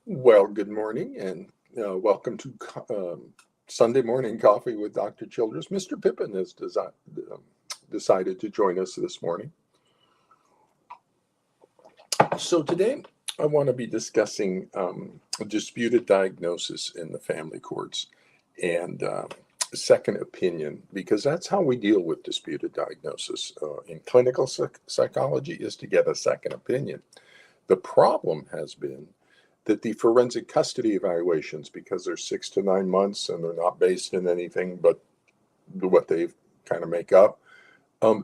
Well, good morning and welcome to Sunday Morning Coffee with Dr. Childress. Mr. Pippin has decided to join us this morning. So today I want to be discussing a disputed diagnosis in the family courts and second opinion, because that's how we deal with disputed diagnosis in clinical psychology, is to get a second opinion. The problem has been that the forensic custody evaluations, because they're 6 to 9 months and they're not based in anything but what they kind of make up,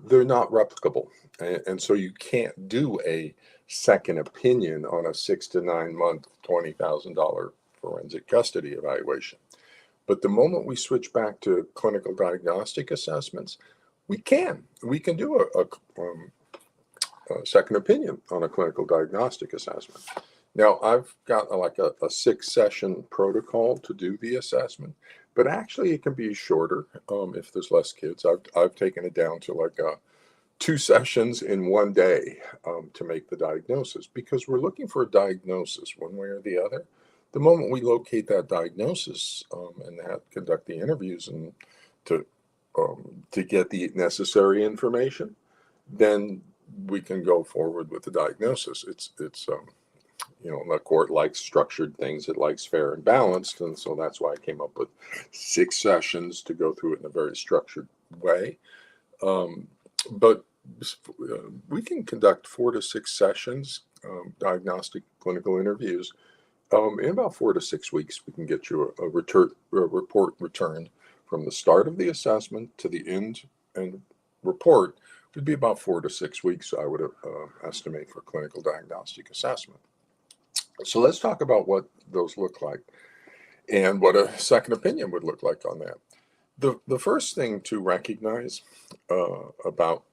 they're not replicable. And so you can't do a second opinion on a 6 to 9 month, $20,000 forensic custody evaluation. But the moment we switch back to clinical diagnostic assessments, we can. We can do a second opinion on a clinical diagnostic assessment. Now, I've got like a 6 session protocol to do the assessment, but actually it can be shorter if there's less kids. I've taken it down to like 2 sessions in one day to make the diagnosis, because we're looking for a diagnosis one way or the other. The moment we locate that diagnosis and conduct the interviews and to get the necessary information, then we can go forward with the diagnosis. It's the court likes structured things. It likes fair and balanced. And so that's why I came up with 6 sessions to go through it in a very structured way. But we can conduct 4 to 6 sessions, diagnostic clinical interviews. In about 4 to 6 weeks, we can get you a report returned from the start of the assessment to the end and report. Would be about 4 to 6 weeks, I would estimate, for clinical diagnostic assessment. So let's talk about what those look like and what a second opinion would look like on that. The first thing to recognize about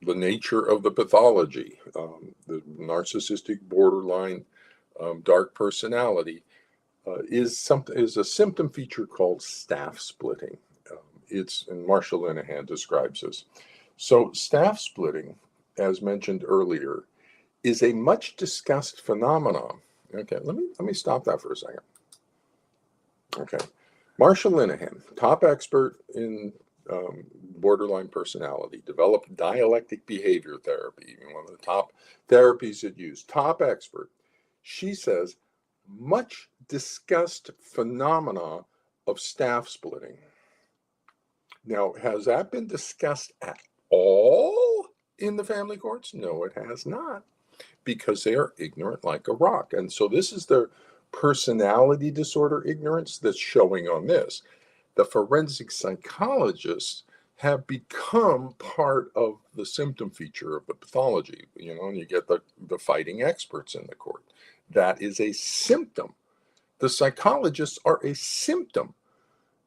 the nature of the pathology, the narcissistic borderline dark personality, is a symptom feature called staff splitting. And Marshall Linehan describes this. So staff splitting, as mentioned earlier, is a much discussed phenomenon. Okay, let me stop that for a second. Okay, Marshall Linehan, top expert in borderline personality, developed dialectic behavior therapy, one of the top therapies it used, top expert. She says, much discussed phenomena of staff splitting. Now, has that been discussed at all in the family courts? No, it has not, because they are ignorant like a rock. And so this is their personality disorder ignorance that's showing on this. The forensic psychologists have become part of the symptom feature of the pathology, and you get the fighting experts in the court. That is a symptom. The psychologists are a symptom.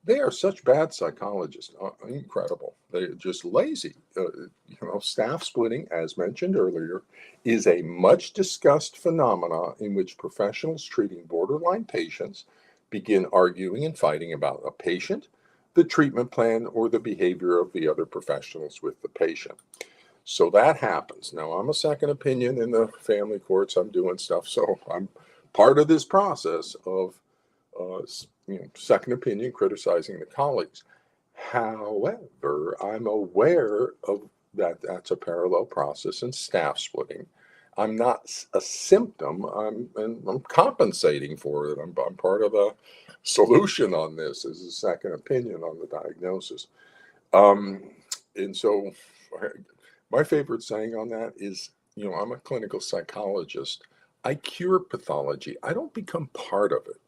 They are such bad psychologists, incredible. They're just lazy. Staff splitting, as mentioned earlier, is a much discussed phenomena in which professionals treating borderline patients begin arguing and fighting about a patient, the treatment plan, or the behavior of the other professionals with the patient. So that happens. Now, I'm a second opinion in the family courts. I'm doing stuff, so I'm part of this process of second opinion, criticizing the colleagues. However, I'm aware of that's a parallel process in staff splitting. I'm not a symptom. I'm compensating for it. I'm part of the solution on this as a second opinion on the diagnosis. And so my favorite saying on that is, I'm a clinical psychologist. I cure pathology. I don't become part of it.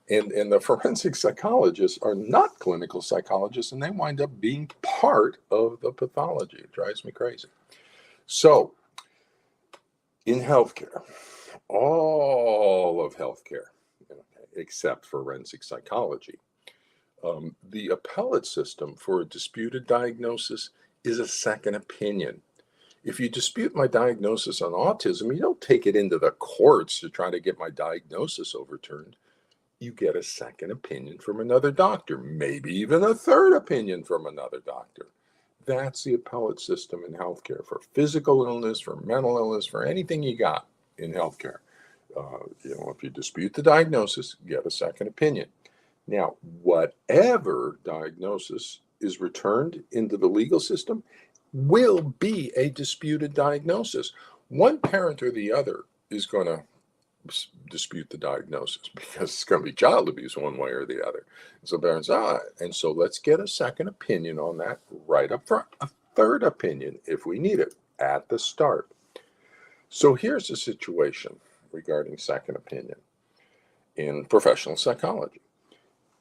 And the forensic psychologists are not clinical psychologists, and they wind up being part of the pathology. It drives me crazy. So, in healthcare, all of healthcare, except forensic psychology, the appellate system for a disputed diagnosis is a second opinion. If you dispute my diagnosis on autism, you don't take it into the courts to try to get my diagnosis overturned. You get a second opinion from another doctor, maybe even a third opinion from another doctor. That's the appellate system in healthcare for physical illness, for mental illness, for anything you got in healthcare. If you dispute the diagnosis, get a second opinion. Now, whatever diagnosis is returned into the legal system will be a disputed diagnosis. One parent or the other is going to dispute the diagnosis because it's going to be child abuse one way or the other. So parents, and so let's get a second opinion on that right up front, a third opinion if we need it at the start. So here's the situation regarding second opinion in professional psychology.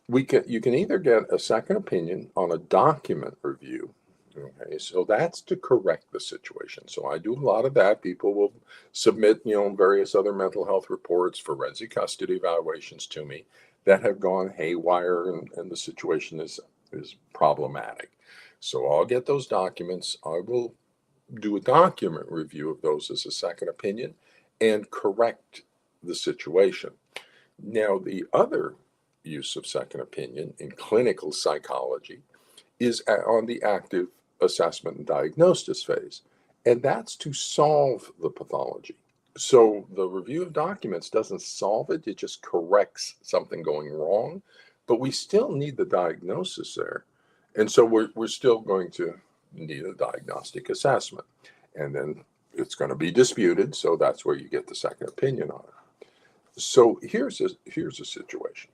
You can either get a second opinion on a document review. Okay, so that's to correct the situation. So I do a lot of that. People will submit, various other mental health reports, forensic custody evaluations to me that have gone haywire, and the situation is problematic. So I'll get those documents. I will do a document review of those as a second opinion and correct the situation. Now, the other use of second opinion in clinical psychology is on the active assessment and diagnosis phase, and that's to solve the pathology. So the review of documents doesn't solve it, it just corrects something going wrong, but we still need the diagnosis there. And so we're still going to need a diagnostic assessment, and then it's going to be disputed, so that's where you get the second opinion on it. So here's a situation.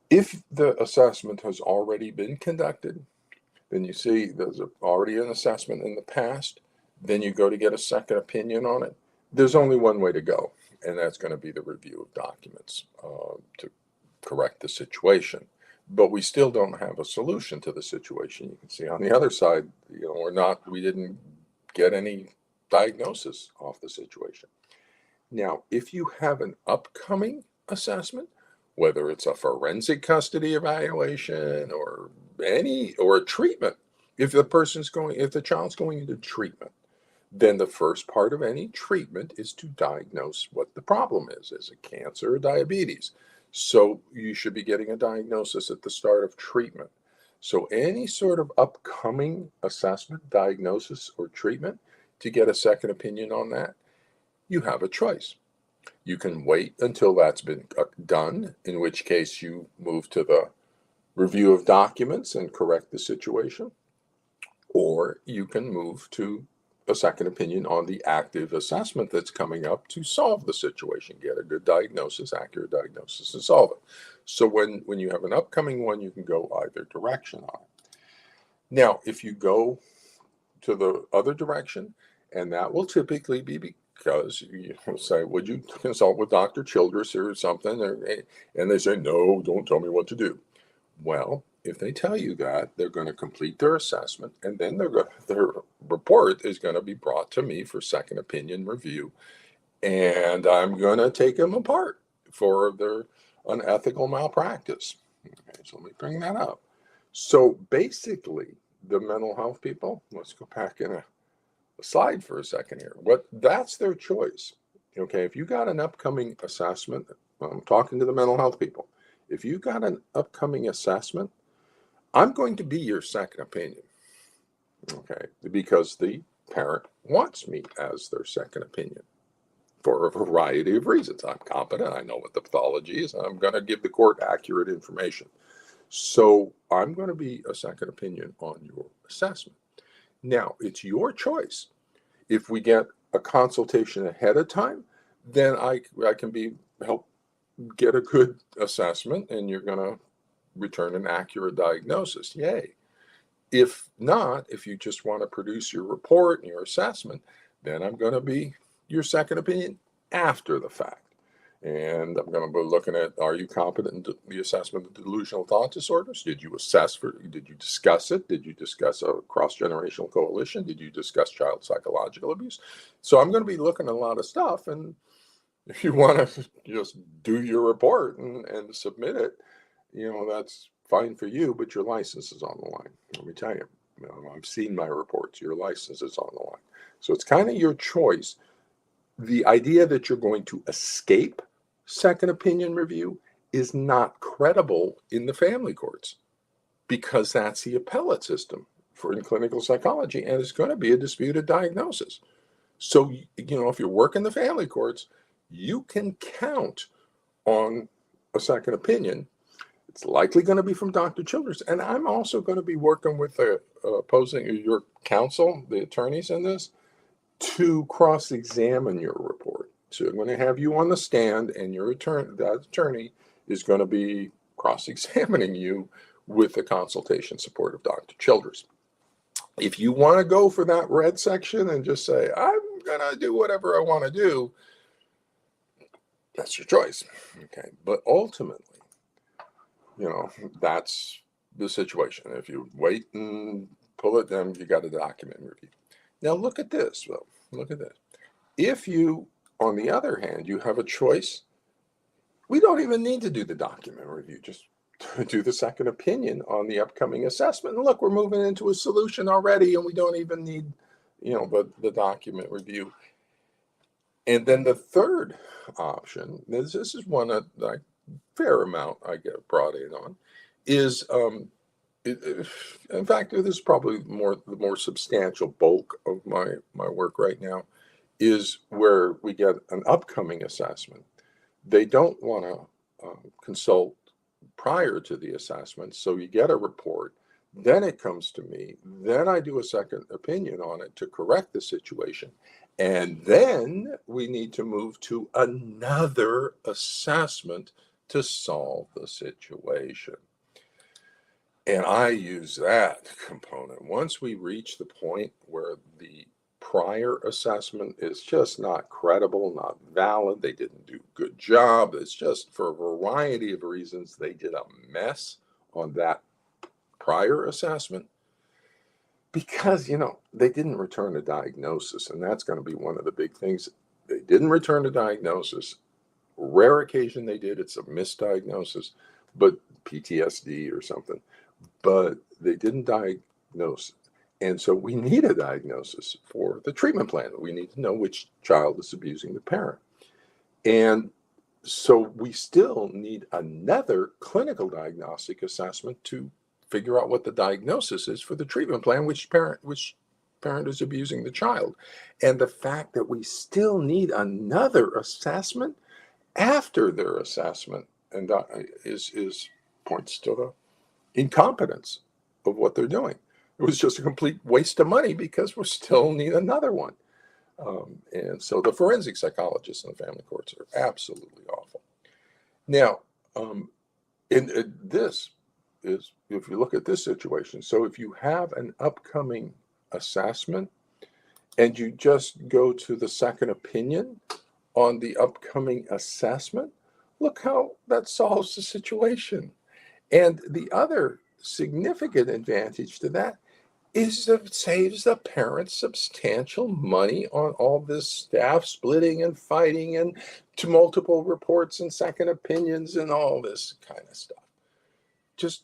If the assessment has already been conducted, then you see there's already an assessment in the past, then you go to get a second opinion on it. There's only one way to go, and that's going to be the review of documents to correct the situation. But we still don't have a solution to the situation. You can see on the other side, we didn't get any diagnosis off the situation. Now, if you have an upcoming assessment, whether it's a forensic custody evaluation or a treatment, if the child's going into treatment, then the first part of any treatment is to diagnose what the problem is. Is it cancer or diabetes? So you should be getting a diagnosis at the start of treatment. So any sort of upcoming assessment, diagnosis, or treatment, to get a second opinion on that, you have a choice. You can wait until that's been done, in which case you move to the review of documents and correct the situation, or you can move to a second opinion on the active assessment that's coming up to solve the situation, get a good diagnosis, accurate diagnosis, and solve it. So when you have an upcoming one, you can go either direction on it. Now, if you go to the other direction, and that will typically be because you say, would you consult with Dr. Childress or something? And they say, no, don't tell me what to do. Well, if they tell you that, they're going to complete their assessment, and then their report is going to be brought to me for second opinion review, and I'm going to take them apart for their unethical malpractice. Okay, so let me bring that up. So basically, the mental health people, let's go back in a slide for a second here. That's their choice. Okay, if you got an upcoming assessment, I'm talking to the mental health people. If you got an upcoming assessment, I'm going to be your second opinion. Okay, because the parent wants me as their second opinion for a variety of reasons. I'm competent. I know what the pathology is. I'm going to give the court accurate information. So I'm going to be a second opinion on your assessment. Now, it's your choice. If we get a consultation ahead of time, then I can help get a good assessment, and you're going to return an accurate diagnosis. Yay. If not, if you just want to produce your report and your assessment, then I'm going to be your second opinion after the fact. And I'm going to be looking at, are you competent in the assessment of delusional thought disorders? Did you discuss it? Did you discuss a cross-generational coalition? Did you discuss child psychological abuse? So I'm going to be looking at a lot of stuff. And if you want to just do your report and submit it, that's fine for you, but your license is on the line. Let me tell you, I've seen my reports. Your license is on the line. So it's kind of your choice. The idea that you're going to escape second opinion review is not credible in the family courts, because that's the appellate system in clinical psychology, and it's going to be a disputed diagnosis. So, if you work in the family courts, you can count on a second opinion. It's likely going to be from Dr. Childress. And I'm also going to be working with the opposing your counsel, the attorneys in this, to cross-examine your report. So I'm going to have you on the stand, and that attorney is going to be cross-examining you with the consultation support of Dr. Childress. If you want to go for that red section and just say, I'm going to do whatever I want to do, that's your choice. Okay. But ultimately, that's the situation. If you wait and pull it, then you got a document review. Now look at this. Well, look at this. If you, on the other hand, you have a choice, we don't even need to do the document review. Just do the second opinion on the upcoming assessment. And look, we're moving into a solution already, and we don't even need, the document review. And then the third option, this is one that a fair amount I get brought in on, is, in fact, this is probably the more substantial bulk of my work right now, is where we get an upcoming assessment. They don't want to consult prior to the assessment, so you get a report. Then it comes to me. Then I do a second opinion on it to correct the situation. And then we need to move to another assessment to solve the situation. And I use that component. Once we reach the point where the prior assessment is just not credible, not valid, they didn't do a good job, it's just for a variety of reasons, they did a mess on that prior assessment, because, they didn't return a diagnosis. And that's going to be one of the big things. They didn't return a diagnosis. Rare occasion they did. It's a misdiagnosis, but PTSD or something. But they didn't diagnose. And so we need a diagnosis for the treatment plan. We need to know which child is abusing the parent. And so we still need another clinical diagnostic assessment to figure out what the diagnosis is for the treatment plan, which parent is abusing the child. And the fact that we still need another assessment after their assessment and is points to the incompetence of what they're doing. It was just a complete waste of money because we still need another one. And so the forensic psychologists in the family courts are absolutely awful. Now, this is, if you look at this situation, so if you have an upcoming assessment and you just go to the second opinion on the upcoming assessment, look how that solves the situation. And the other significant advantage to that is that it saves the parents substantial money on all this staff splitting and fighting and to multiple reports and second opinions and all this kind of stuff. Just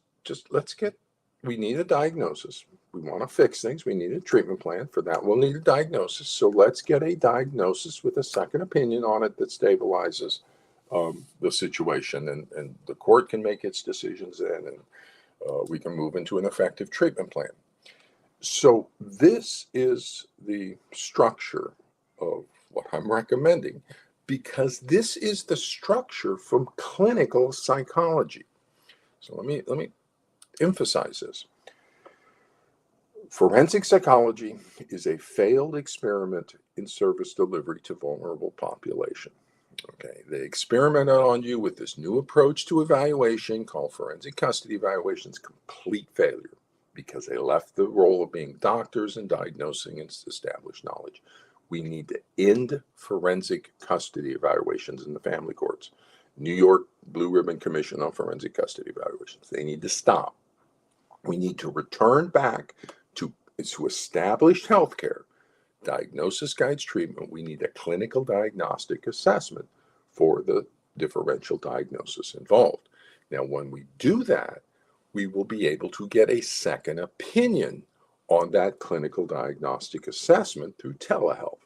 we need a diagnosis. We want to fix things. We need a treatment plan. For that, we'll need a diagnosis. So let's get a diagnosis with a second opinion on it that stabilizes the situation, and the court can make its decisions then, and we can move into an effective treatment plan. So this is the structure of what I'm recommending, because this is the structure from clinical psychology. So let me emphasize this. Forensic psychology is a failed experiment in service delivery to vulnerable population. Okay, they experimented on you with this new approach to evaluation called forensic custody evaluations, complete failure, because they left the role of being doctors and diagnosing and establish knowledge. We need to end forensic custody evaluations in the family courts. New York Blue Ribbon Commission on Forensic Custody Evaluations. They need to stop. We need to return back to established healthcare. Diagnosis guides treatment. We need a clinical diagnostic assessment for the differential diagnosis involved. Now, when we do that, we will be able to get a second opinion on that clinical diagnostic assessment through telehealth.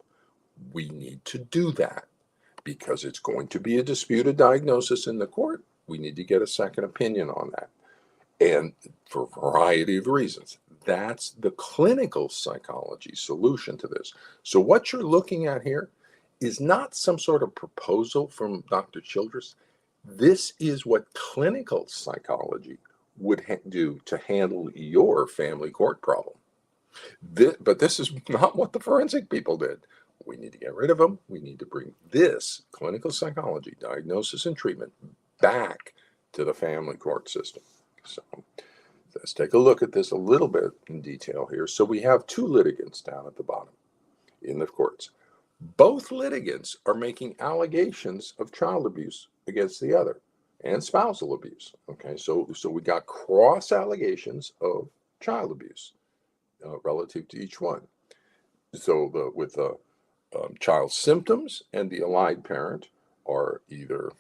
We need to do that because it's going to be a disputed diagnosis in the court. We need to get a second opinion on that. And for a variety of reasons, that's the clinical psychology solution to this. So what you're looking at here is not some sort of proposal from Dr. Childress. This is what clinical psychology would do to handle your family court problem. But this is not what the forensic people did. We need to get rid of them. We need to bring this clinical psychology, diagnosis and treatment, back to the family court system. So let's take a look at this a little bit in detail here. So we have two litigants down at the bottom in the courts. Both litigants are making allegations of child abuse against the other and spousal abuse. Okay, so we got cross allegations of child abuse relative to each one. So with the child symptoms and the allied parent are either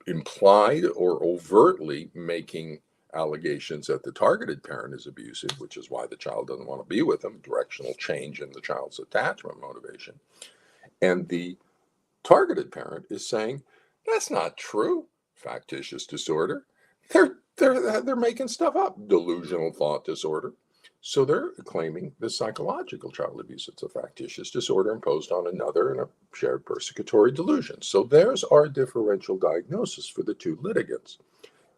implied or overtly making allegations that the targeted parent is abusive, which is why the child doesn't want to be with them, directional change in the child's attachment motivation. And the targeted parent is saying, that's not true, factitious disorder. They're making stuff up, delusional thought disorder. So they're claiming the psychological child abuse. It's a factitious disorder imposed on another in a shared persecutory delusion. So there's our differential diagnosis for the two litigants.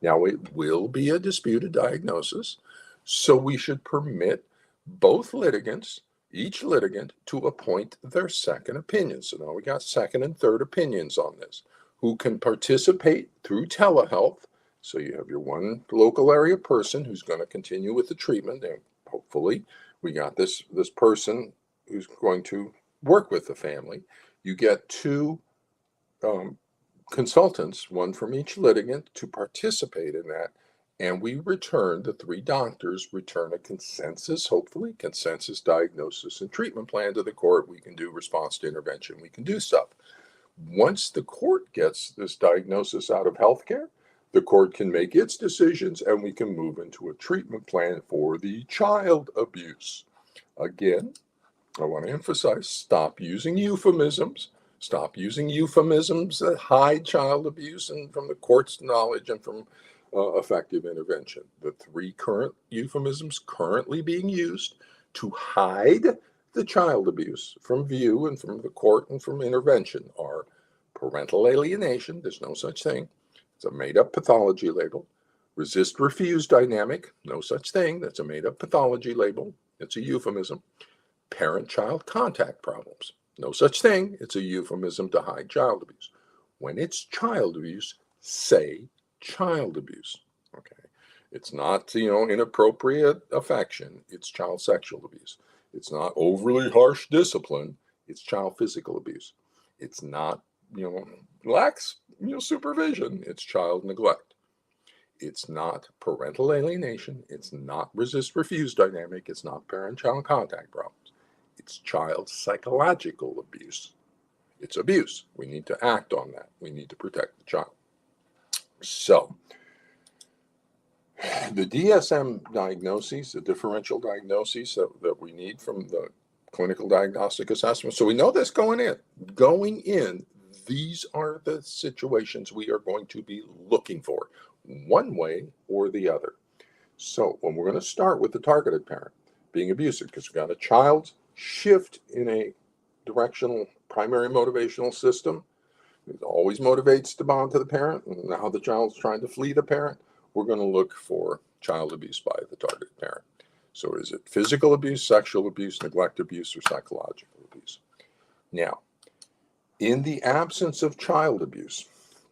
Now, it will be a disputed diagnosis, so we should permit both litigants, each litigant, to appoint their second opinion. So now we got second and third opinions on this, who can participate through telehealth. So you have your one local area person who's going to continue with the treatment, and hopefully we got this person who's going to work with the family. You get two consultants, one from each litigant, to participate in that. And the three doctors return a consensus, hopefully, consensus diagnosis and treatment plan to the court. We can do response to intervention. We can do stuff. Once the court gets this diagnosis out of healthcare, the court can make its decisions and we can move into a treatment plan for the child abuse. Again, I want to emphasize, stop using euphemisms. Stop using euphemisms that hide child abuse and from the court's knowledge and from effective intervention. The three current euphemisms currently being used to hide the child abuse from view and from the court and from intervention are parental alienation. There's no such thing. It's a made-up pathology label. Resist-refuse dynamic. No such thing. That's a made-up pathology label. It's a euphemism. Parent-child contact problems. No such thing. It's a euphemism to hide child abuse. When it's child abuse, say child abuse. Okay. It's not, inappropriate affection. It's child sexual abuse. It's not overly harsh discipline. It's child physical abuse. It's not, lax, supervision. It's child neglect. It's not parental alienation. It's not resist-refuse dynamic. It's not parent-child contact problems. It's child psychological abuse. It's abuse. We need to act on that. We need to protect the child. So, the DSM diagnoses, the differential diagnoses that we need from the clinical diagnostic assessment. So we know this going in. Going in, these are the situations we are going to be looking for, one way or the other. So when we're going to start with the targeted parent being abusive, because we've got a child's shift in a directional primary motivational system. It always motivates to bond to the parent, and now the child's trying to flee the parent. We're going to look for child abuse by the targeted parent. So is it physical abuse, sexual abuse, neglect abuse, or psychological abuse? Now, in the absence of child abuse,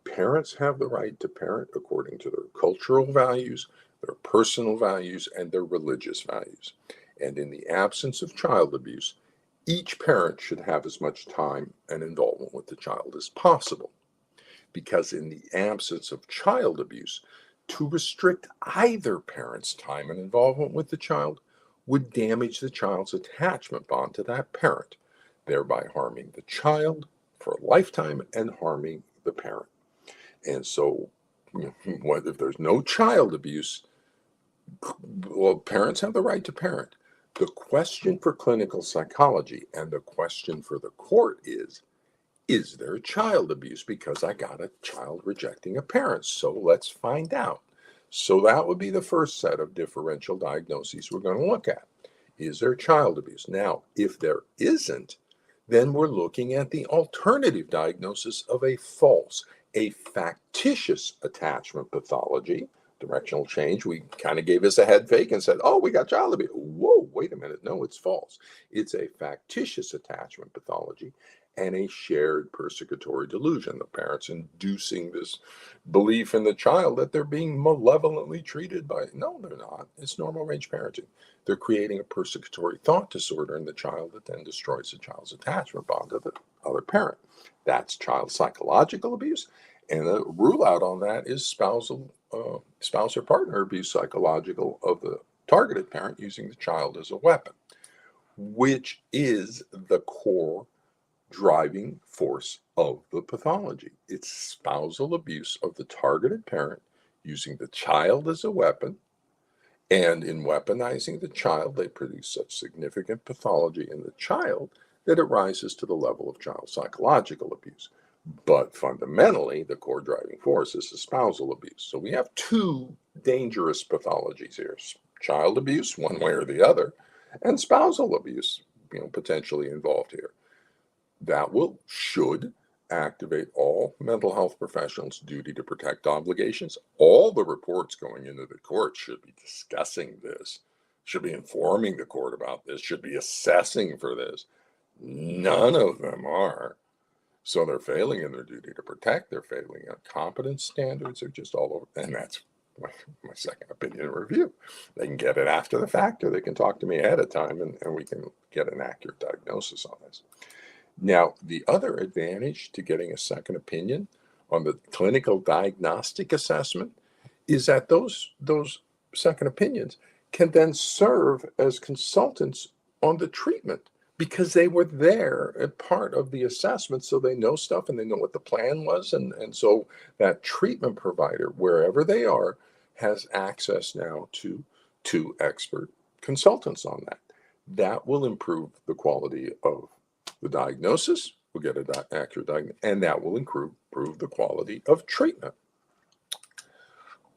parents have the right to parent according to their cultural values, their personal values, and their religious values. And in the absence of child abuse, each parent should have as much time and involvement with the child as possible. Because in the absence of child abuse, to restrict either parent's time and involvement with the child would damage the child's attachment bond to that parent, thereby harming the child for a lifetime and harming the parent. And so, if there's no child abuse, well, parents have the right to parent. The question for clinical psychology and the question for the court is there child abuse? Because I got a child rejecting a parent. So let's find out. So that would be the first set of differential diagnoses we're going to look at. Is there child abuse? Now, if there isn't, Then we're looking at the alternative diagnosis of a false, a factitious attachment pathology. Directional change, we kind of gave us a head fake and said, oh, we got child abuse. Whoa, wait a minute. No, it's false. It's a factitious attachment pathology and a shared persecutory delusion. The parents inducing this belief in the child that they're being malevolently treated by. No, they're not. It's normal range parenting. They're creating a persecutory thought disorder in the child that then destroys the child's attachment bond to the other parent. That's child psychological abuse. And the rule out on that is spouse or partner abuse psychological of the targeted parent using the child as a weapon, which is the core driving force of the pathology. It's spousal abuse of the targeted parent using the child as a weapon. And in weaponizing the child, they produce such significant pathology in the child that it rises to the level of child psychological abuse. But fundamentally, the core driving force is the spousal abuse. So we have two dangerous pathologies here: child abuse, one way or the other, and spousal abuse, potentially involved here. That should activate all mental health professionals' duty to protect obligations. All the reports going into the court should be discussing this, should be informing the court about this, should be assessing for this. None of them are. So they're failing in their duty to protect. They're failing on competence standards. They're just all over. And that's my second opinion review. They can get it after the fact, or they can talk to me ahead of time, and we can get an accurate diagnosis on this. Now, the other advantage to getting a second opinion on the clinical diagnostic assessment is that those second opinions can then serve as consultants on the treatment, because they were there as part of the assessment, so they know stuff and they know what the plan was. And so that treatment provider, wherever they are, has access now to two expert consultants on that. That will improve the quality of the diagnosis. We'll get an accurate diagnosis, and that will improve the quality of treatment,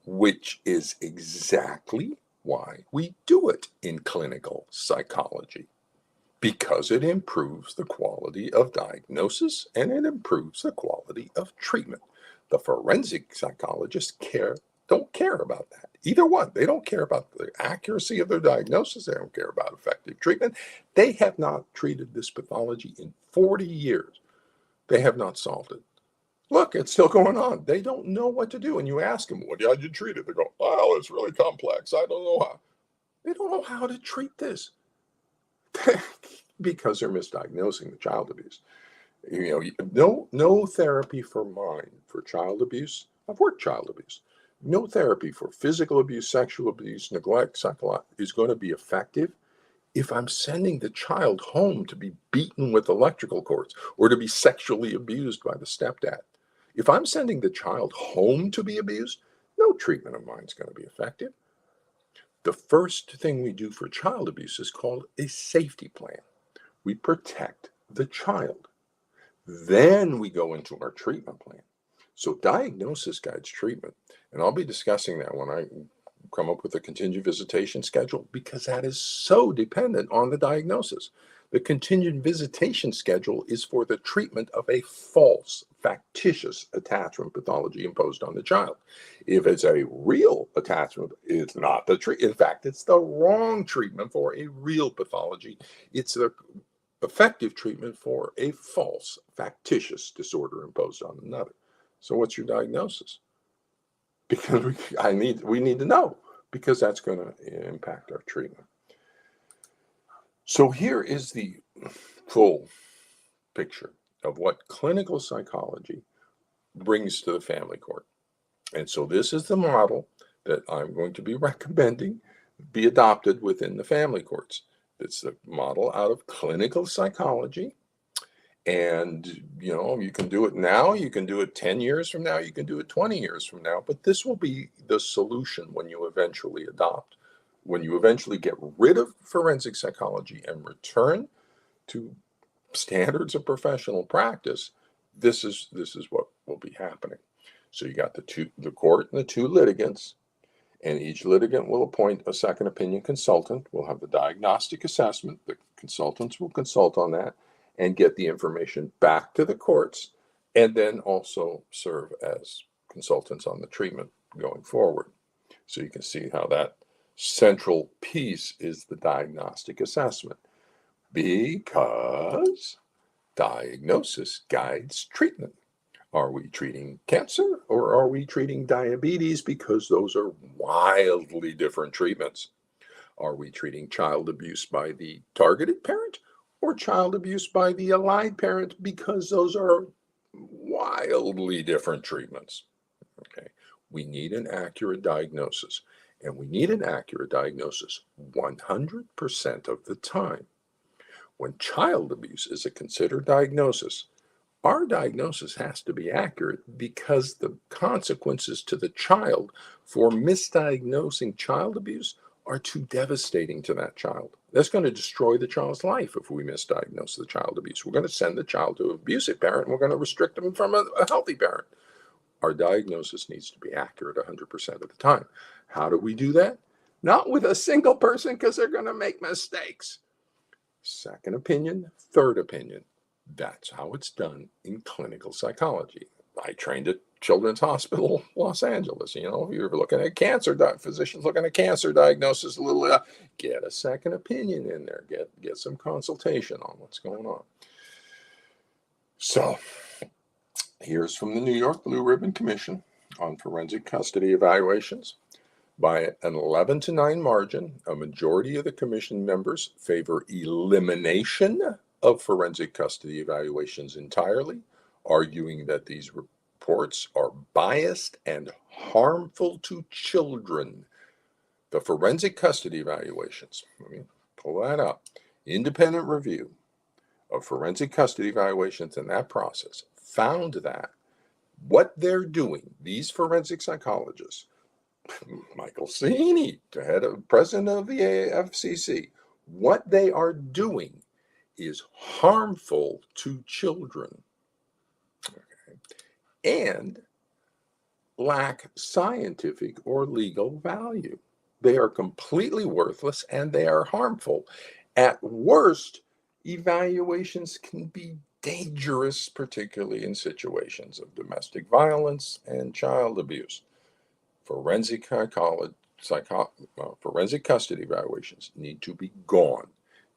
which is exactly why we do it in clinical psychology. Because it improves the quality of diagnosis and it improves the quality of treatment. The forensic psychologists don't care about that. Either one. They don't care about the accuracy of their diagnosis. They don't care about effective treatment. They have not treated this pathology in 40 years. They have not solved it. Look, it's still going on. They don't know what to do. And you ask them, how did you treat it? They go, oh, it's really complex. I don't know how. They don't know how to treat this. Because they're misdiagnosing the child abuse. No therapy for child abuse. I've worked child abuse. No therapy for physical abuse, sexual abuse, neglect, psychological is going to be effective if I'm sending the child home to be beaten with electrical cords or to be sexually abused by the stepdad. If I'm sending the child home to be abused, no treatment of mine is going to be effective. The first thing we do for child abuse is called a safety plan. We protect the child. Then we go into our treatment plan. So diagnosis guides treatment. And I'll be discussing that when I come up with a contingent visitation schedule, because that is so dependent on the diagnosis. The contingent visitation schedule is for the treatment of a false, factitious attachment pathology imposed on the child. If it's a real attachment, it's not the treatment. In fact, it's the wrong treatment for a real pathology. It's the effective treatment for a false, factitious disorder imposed on another. So what's your diagnosis? Because we need to know, because that's going to impact our treatment. So here is the full picture of what clinical psychology brings to the family court. And so this is the model that I'm going to be recommending be adopted within the family courts. It's the model out of clinical psychology. And, you can do it now, you can do it 10 years from now, you can do it 20 years from now, but this will be the solution when you eventually get rid of forensic psychology and return to standards of professional practice. This is what will be happening. So you got the court and the two litigants, and each litigant will appoint a second opinion consultant. We'll have the diagnostic assessment. The consultants will consult on that. and get the information back to the courts, and then also serve as consultants on the treatment going forward. So you can see how that central piece is the diagnostic assessment, because diagnosis guides treatment. Are we treating cancer or are we treating diabetes? Because those are wildly different treatments. Are we treating child abuse by the targeted parent or child abuse by the allied parent? Because those are wildly different treatments. Okay. We need an accurate diagnosis, and we need an accurate diagnosis 100% of the time. When child abuse is a considered diagnosis, our diagnosis has to be accurate, because the consequences to the child for misdiagnosing child abuse are too devastating to that child. That's going to destroy the child's life if we misdiagnose the child abuse. We're going to send the child to an abusive parent, and we're going to restrict them from a healthy parent. Our diagnosis needs to be accurate 100% of the time. How do we do that? Not with a single person, because they're going to make mistakes. Second opinion, third opinion. That's how it's done in clinical psychology. I trained at Children's Hospital, Los Angeles. You're looking at cancer, physicians looking at cancer diagnosis, get a second opinion in there, get some consultation on what's going on. So here's from the New York Blue Ribbon Commission on Forensic Custody Evaluations. By an 11-9 margin, a majority of the commission members favor elimination of forensic custody evaluations entirely, arguing that these reports are biased and harmful to children. The forensic custody evaluations, let me pull that up, independent review of forensic custody evaluations in that process found that what they're doing, these forensic psychologists, Michael Cini, president of the AFCC, what they are doing is harmful to children, and lack scientific or legal value. They are completely worthless and they are harmful. At worst, evaluations can be dangerous, particularly in situations of domestic violence and child abuse. Forensic custody evaluations need to be gone.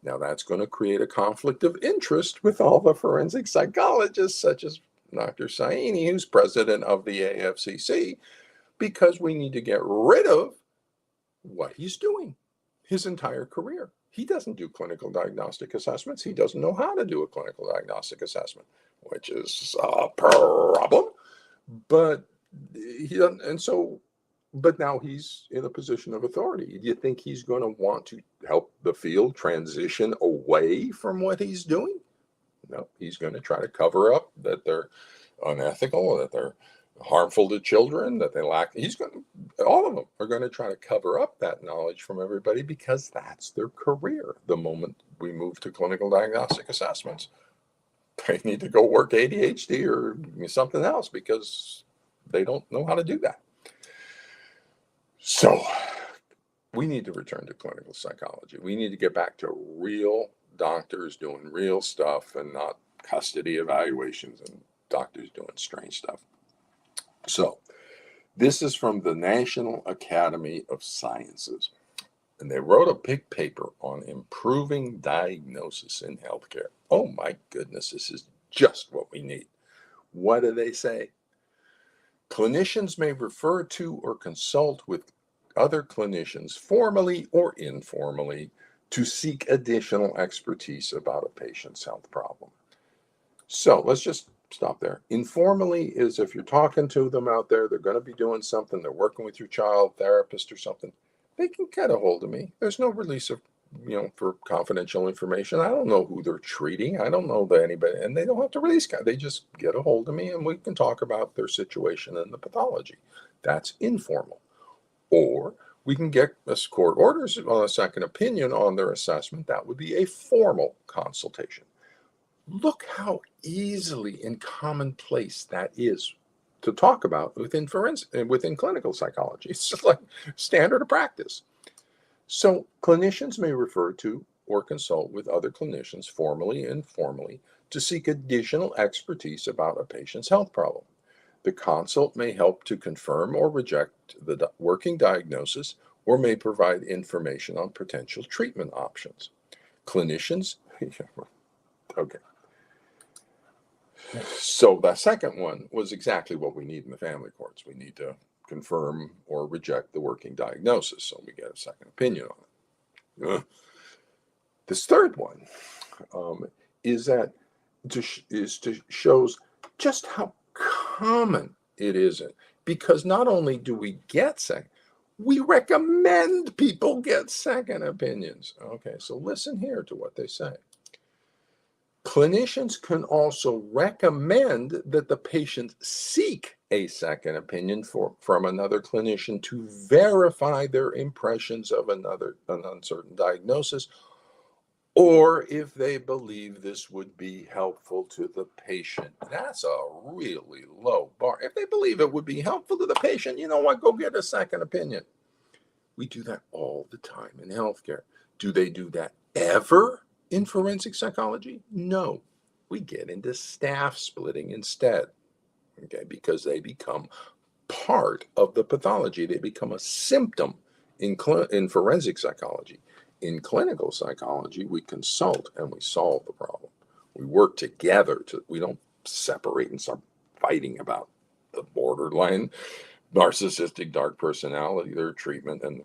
Now, that's going to create a conflict of interest with all the forensic psychologists, such as Dr. Saini, who's president of the AFCC, because we need to get rid of what he's doing his entire career. He doesn't do clinical diagnostic assessments. He doesn't know how to do a clinical diagnostic assessment, which is a problem. But he doesn't, but now he's in a position of authority. Do you think he's going to want to help the field transition away from what he's doing? No, he's going to try to cover up that they're unethical, that they're harmful to children, that they lack. All of them are going to try to cover up that knowledge from everybody, because that's their career. The moment we move to clinical diagnostic assessments, they need to go work ADHD or something else, because they don't know how to do that. So we need to return to clinical psychology. We need to get back to real doctors doing real stuff, and not custody evaluations and doctors doing strange stuff. So this is from the National Academy of Sciences, and they wrote a big paper on improving diagnosis in healthcare. Oh my goodness, this is just what we need. What do they say? Clinicians may refer to or consult with other clinicians formally or informally to seek additional expertise about a patient's health problem. So let's just stop there. Informally is if you're talking to them out there, they're going to be doing something, they're working with your child therapist or something, they can get a hold of me. There's no release of, for confidential information. I don't know who they're treating. I don't know that anybody, and they don't have to release. They just get a hold of me and we can talk about their situation and the pathology. That's informal. Or we can get court orders on a second opinion on their assessment. That would be a formal consultation. Look how easily and commonplace that is to talk about within clinical psychology. It's just like standard of practice. So clinicians may refer to or consult with other clinicians, formally and informally, to seek additional expertise about a patient's health problem. The consult may help to confirm or reject the working diagnosis or may provide information on potential treatment options. Clinicians, okay. So the second one was exactly what we need in the family courts. We need to confirm or reject the working diagnosis, so we get a second opinion on it. This third one is that shows just how common it isn't, because not only do we get second, we recommend people get second opinions. Okay, so listen here to what they say. Clinicians can also recommend that the patient seek a second opinion from another clinician to verify their impressions of an uncertain diagnosis, or if they believe this would be helpful to the patient. That's a really low bar. If they believe it would be helpful to the patient, you know what? Go get a second opinion. We do that all the time in healthcare. Do they do that ever in forensic psychology? No. We get into staff splitting instead, okay, because they become part of the pathology. They become a symptom in forensic psychology. In clinical psychology, we consult and we solve the problem. We work together. We don't separate and start fighting about the borderline narcissistic dark personality, their treatment, and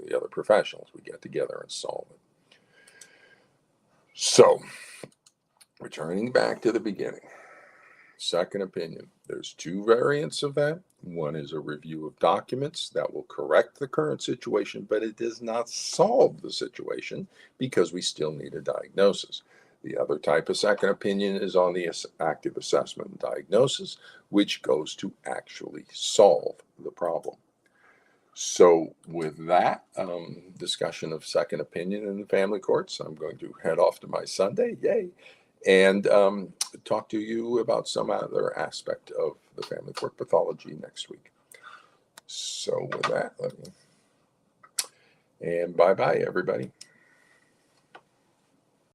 the other professionals. We get together and solve it. So, returning back to the beginning, second opinion. There's two variants of that. One is a review of documents that will correct the current situation, but it does not solve the situation because we still need a diagnosis. The other type of second opinion is on the active assessment and diagnosis, which goes to actually solve the problem. So with that discussion of second opinion in the family courts, I'm going to head off to my Sunday, yay, and talk to you about some other aspect of the family court pathology next week. So with that, and bye-bye, everybody.